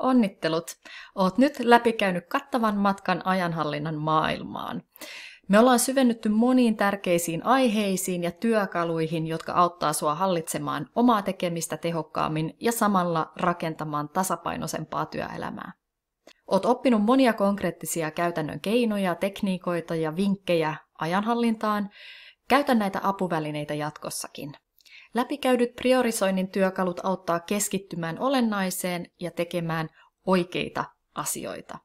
Onnittelut! Oot nyt läpikäynyt kattavan matkan ajanhallinnan maailmaan. Me ollaan syvennytty moniin tärkeisiin aiheisiin ja työkaluihin, jotka auttaa sua hallitsemaan omaa tekemistä tehokkaammin ja samalla rakentamaan tasapainoisempaa työelämää. Oot oppinut monia konkreettisia käytännön keinoja, tekniikoita ja vinkkejä ajanhallintaan. Käytä näitä apuvälineitä jatkossakin. Läpikäydyt priorisoinnin työkalut auttaa keskittymään olennaiseen ja tekemään oikeita asioita.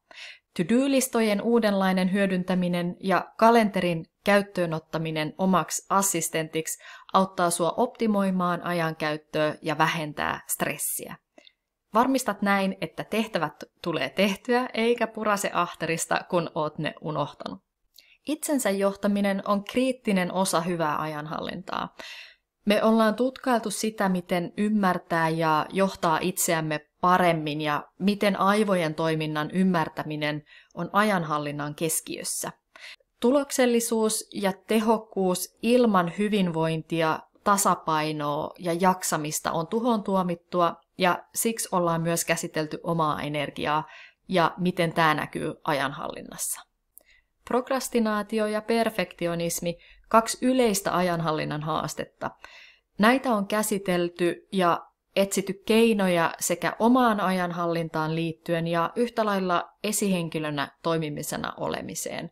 To-do-listojen uudenlainen hyödyntäminen ja kalenterin käyttöönottaminen omaksi assistentiksi auttaa sua optimoimaan ajankäyttöä ja vähentää stressiä. Varmistat näin, että tehtävät tulee tehtyä eikä purase ahterista, kun oot ne unohtanut. Itsensä johtaminen on kriittinen osa hyvää ajanhallintaa. Me ollaan tutkailtu sitä, miten ymmärtää ja johtaa itseämme paremmin ja miten aivojen toiminnan ymmärtäminen on ajanhallinnan keskiössä. Tuloksellisuus ja tehokkuus ilman hyvinvointia, tasapainoa ja jaksamista on tuhoon tuomittua ja siksi ollaan myös käsitelty omaa energiaa ja miten tämä näkyy ajanhallinnassa. Prokrastinaatio ja perfektionismi, 2 yleistä ajanhallinnan haastetta. Näitä on käsitelty ja etsitty keinoja sekä omaan ajanhallintaan liittyen ja yhtä lailla esihenkilönä toimimisena olemiseen.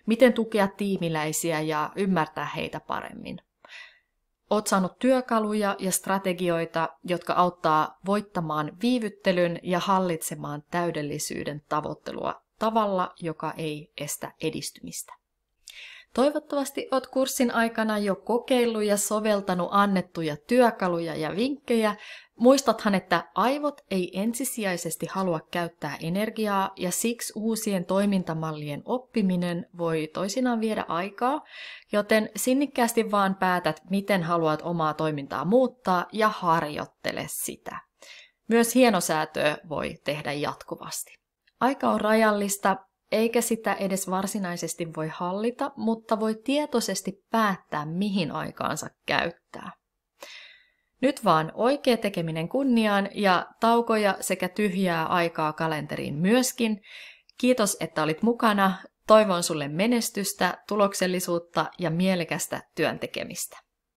Miten tukea tiimiläisiä ja ymmärtää heitä paremmin. Oot saanut työkaluja ja strategioita, jotka auttaa voittamaan viivyttelyn ja hallitsemaan täydellisyyden tavoittelua tavalla, joka ei estä edistymistä. Toivottavasti olet kurssin aikana jo kokeillut ja soveltanut annettuja työkaluja ja vinkkejä. Muistathan, että aivot ei ensisijaisesti halua käyttää energiaa ja siksi uusien toimintamallien oppiminen voi toisinaan viedä aikaa, joten sinnikkäästi vaan päätät, miten haluat omaa toimintaa muuttaa ja harjoittele sitä. Myös hienosäätöä voi tehdä jatkuvasti. Aika on rajallista, eikä sitä edes varsinaisesti voi hallita, mutta voi tietoisesti päättää, mihin aikaansa käyttää. Nyt vaan oikea tekeminen kunniaan ja taukoja sekä tyhjää aikaa kalenteriin myöskin. Kiitos, että olit mukana. Toivon sulle menestystä, tuloksellisuutta ja mielekästä työn tekemistä.